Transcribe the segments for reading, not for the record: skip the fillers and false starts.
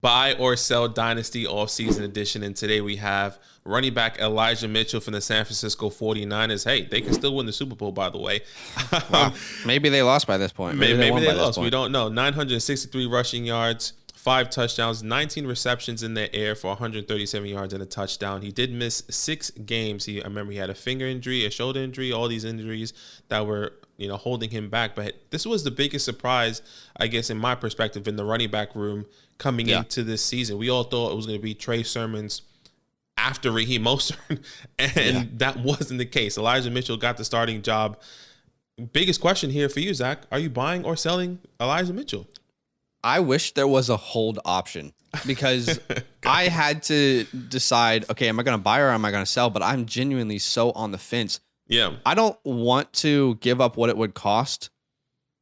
Buy or sell Dynasty offseason edition. And today we have running back Elijah Mitchell from the San Francisco 49ers. Hey, they can still win the Super Bowl, by the way. Wow. Maybe they lost by this point. Maybe they lost. We don't know. 963 rushing yards, 5 touchdowns, 19 receptions in the air for 137 yards and a touchdown. He did miss 6 games. I remember he had a finger injury, a shoulder injury, all these injuries that were holding him back. But this was the biggest surprise, I guess, in my perspective, in the running back room coming into this season. We all thought it was going to be Trey Sermon's after Raheem Mostert, and that wasn't the case. Elijah Mitchell got the starting job. Biggest question here for you, Zach, are you buying or selling Elijah Mitchell? I wish there was a hold option because I had to decide, okay, am I going to buy or am I going to sell? But I'm genuinely so on the fence. Yeah. I don't want to give up what it would cost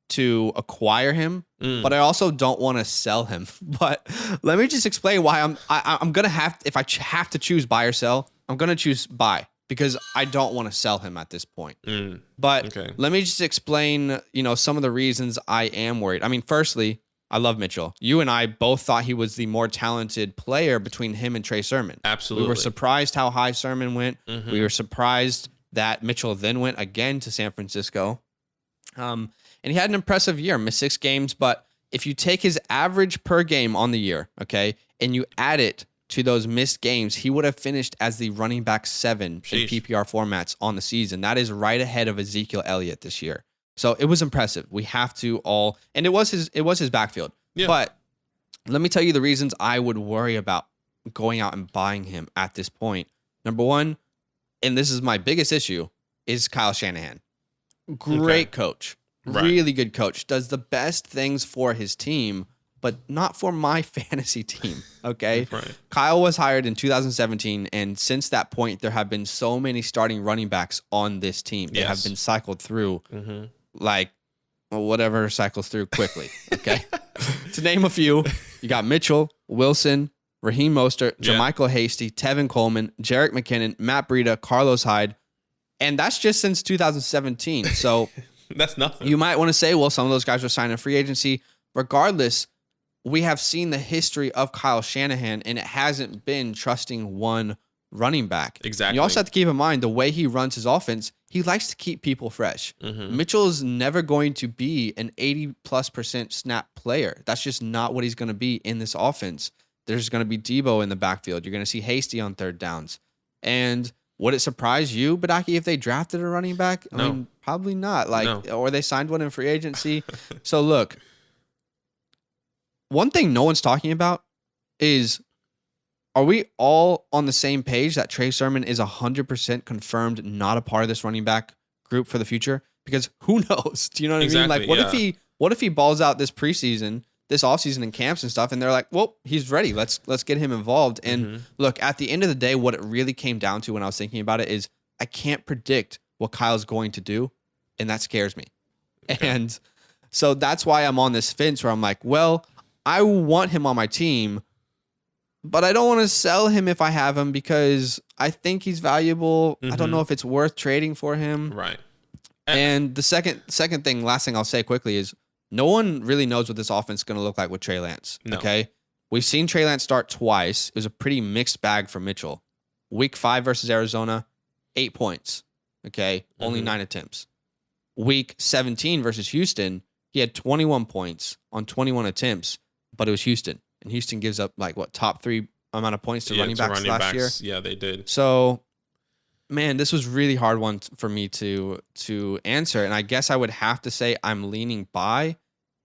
to acquire him, but I also don't want to sell him. But let me just explain why I'm going to have, if I have to choose buy or sell, I'm going to choose buy because I don't want to sell him at this point. But let me just explain, some of the reasons I am worried. I mean, firstly, I love Mitchell. You and I both thought he was the more talented player between him and Trey Sermon. Absolutely. We were surprised how high Sermon went. We were surprised that Mitchell then went again to San Francisco. And he had an impressive year, missed 6 games. But if you take his average per game on the year, okay, and you add it to those missed games, he would have finished as the running back 7 in PPR formats on the season. That is right ahead of Ezekiel Elliott this year. So it was impressive. We have to all, and it was his backfield. Yeah. But let me tell you the reasons I would worry about going out and buying him at this point. Number one, and this is my biggest issue, is Kyle Shanahan. Great coach. Really good coach. Does the best things for his team, but not for my fantasy team. Okay. Kyle was hired in 2017. And since that point, there have been so many starting running backs on this team. They have been cycled through like whatever cycles through quickly. Okay. To name a few, you got Mitchell, Wilson, Raheem Mostert, Jermichael Hasty, Tevin Coleman, Jerick McKinnon, Matt Breida, Carlos Hyde. And that's just since 2017. So that's nothing. You might want to say, well, some of those guys are signing free agency. Regardless, we have seen the history of Kyle Shanahan, and it hasn't been trusting one running back. Exactly. You also have to keep in mind the way he runs his offense, he likes to keep people fresh. Mitchell is never going to be an 80+% snap player. That's just not what he's going to be in this offense. There's going to be Debo in the backfield. You're going to see Hasty on third downs. And would it surprise you, Badake, if they drafted a running back? I mean, probably not. Or they signed one in free agency. So look, one thing no one's talking about is, are we all on the same page that Trey Sermon is 100% confirmed not a part of this running back group for the future? Because who knows? Do you know what I mean? Like, what if he balls out this preseason, this offseason in camps and stuff, and they're like, well, he's ready. Let's get him involved. And look, at the end of the day, what it really came down to when I was thinking about it is I can't predict what Kyle's going to do, and that scares me. And so that's why I'm on this fence where I'm like, well, I want him on my team, but I don't want to sell him if I have him because I think he's valuable. I don't know if it's worth trading for him. Right. And the second thing, last thing I'll say quickly is no one really knows what this offense is going to look like with Trey Lance. No. Okay. We've seen Trey Lance start twice. It was a pretty mixed bag for Mitchell. Week 5 versus Arizona, 8 points. Okay. Only 9 attempts. Week 17 versus Houston, he had 21 points on 21 attempts, but it was Houston. And Houston gives up top 3 amount of points to running backs last year. Yeah, they did. So, man, this was really hard one for me to answer. And I guess I would have to say I'm leaning buy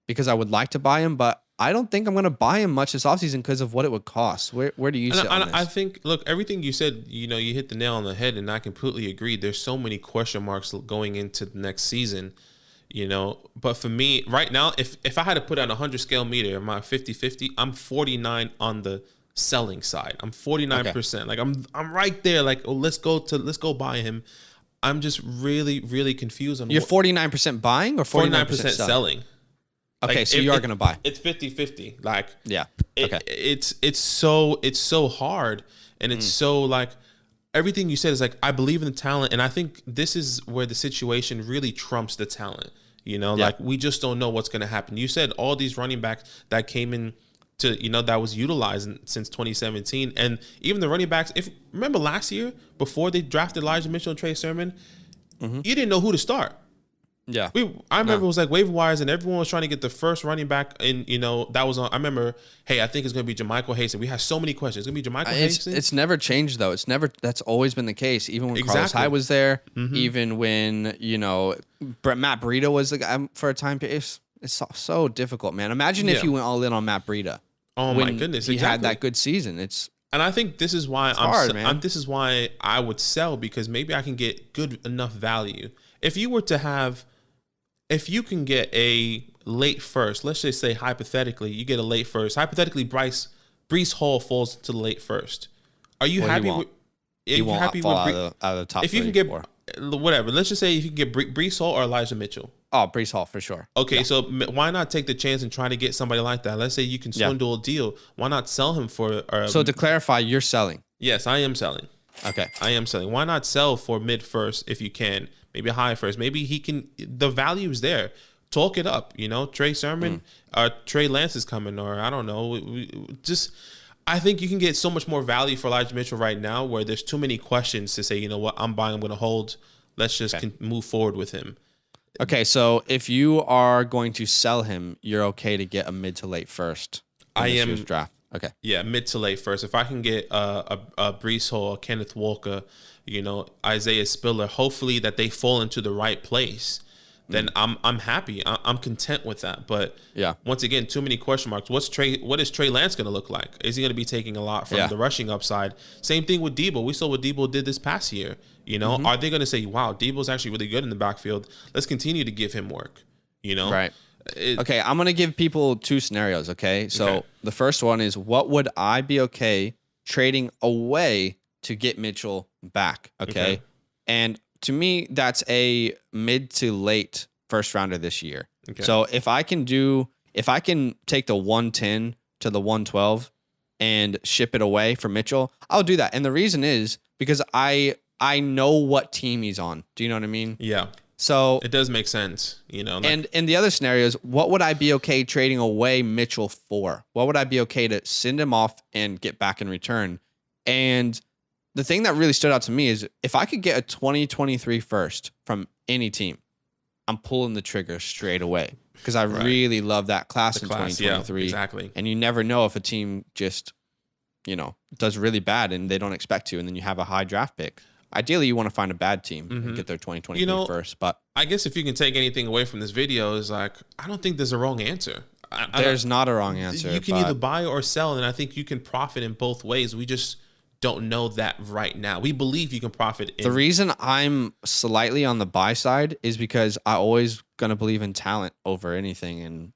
because I would like to buy him, but I don't think I'm going to buy him much this offseason because of what it would cost. Where do you sit on this? I think, look, everything you said, you hit the nail on the head, and I completely agree. There's so many question marks going into the next season, But for me, right now, if I had to put on a 100-scale meter, my 50-50, I'm 49 on the selling side. I'm 49%. Okay. Like I'm right there. Like, oh, let's go buy him. I'm just really, really confused on. You're 49% buying or 49% selling? Okay, like, so you are going to buy. It's 50-50. Like, yeah. Okay. It's so hard, and it's so like everything you said is like I believe in the talent, and I think this is where the situation really trumps the talent. Like we just don't know what's going to happen. You said all these running backs that came in that was utilized since 2017. And even the running backs, if remember last year before they drafted Elijah Mitchell and Trey Sermon, you didn't know who to start. Yeah. I remember it was like waiver wires and everyone was trying to get the first running back in, that was on. I remember, hey, I think it's going to be Jermichael Hasty. We had so many questions. It's going to be Jermichael Hasty. It's never changed though. That's always been the case. Even when Carlos Hyde was there, even when, Matt Breida was the guy for a time. It's so difficult, man. Imagine if you went all in on Matt Breida. Oh my goodness. He had that good season. And I think this is why this is why I would sell, because maybe I can get good enough value. If you can get a late first, let's just say hypothetically, you get a late first. Hypothetically, Breece Hall falls to the late first. Are you happy? He won't fall out of the top. If you can get whatever, let's just say if you can get Breece Hall or Elijah Mitchell. Oh, Breece Hall for sure. Okay, so why not take the chance and try to get somebody like that? Let's say you can swindle a deal. Why not sell him for? So to clarify, you're selling. Yes, I am selling. Okay, I am selling. Why not sell for mid first if you can? Maybe a high first. Maybe he can. The value is there. Talk it up. Trey Sermon, Trey Lance is coming, or I don't know. I think you can get so much more value for Elijah Mitchell right now, where there's too many questions to say, you know what, I'm buying, I'm going to hold. Let's just move forward with him. Okay, so if you are going to sell him, you're okay to get a mid to late first. I am this year's draft. Okay. Yeah, mid to late first. If I can get a Breece Hall, Kenneth Walker, Isaiah Spiller, hopefully that they fall into the right place, then I'm happy. I'm content with that. But once again, too many question marks. What is Trey Lance going to look like? Is he going to be taking a lot from the rushing upside? Same thing with Debo. We saw what Debo did this past year. Are they going to say, wow, Debo's actually really good in the backfield? Let's continue to give him work. Right. Okay, I'm going to give people two scenarios, okay? So the first one is, what would I be okay trading away to get Mitchell back, okay? And to me, that's a mid to late first rounder this year. Okay. So if I can take the 110 to the 112 and ship it away for Mitchell, I'll do that. And the reason is because I know what team he's on. Do you know what I mean? Yeah. So it does make sense, And in the other scenarios, what would I be okay trading away Mitchell for? What would I be okay to send him off and get back in return? And the thing that really stood out to me is if I could get a 2023 first from any team, I'm pulling the trigger straight away because I really love that class in 2023. Yeah, exactly. And you never know if a team just, does really bad and they don't expect to, and then you have a high draft pick. Ideally, you want to find a bad team and get their 2023 first. But I guess if you can take anything away from this video, is I don't think there's a wrong answer. There's not a wrong answer. You can either buy or sell, and I think you can profit in both ways. We just don't know that right now. We believe you can profit. The reason I'm slightly on the buy side is because I always gonna believe in talent over anything, and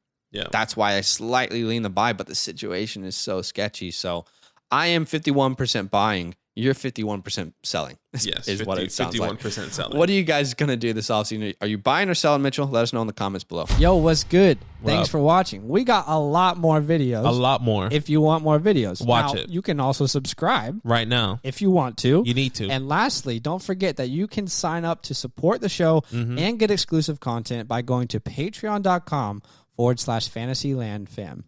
that's why I slightly lean the buy. But the situation is so sketchy, so I am 51% buying. You're 51% selling. Yes, is what it sounds 51% like. 51% selling. What are you guys going to do this offseason? Are you buying or selling, Mitchell? Let us know in the comments below. Yo, what's good? Thanks for watching. We got a lot more videos. A lot more. If you want more videos. Watch now, it. You can also subscribe. Right now. If you want to. You need to. And lastly, don't forget that you can sign up to support the show and get exclusive content by going to patreon.com/fantasylandfam.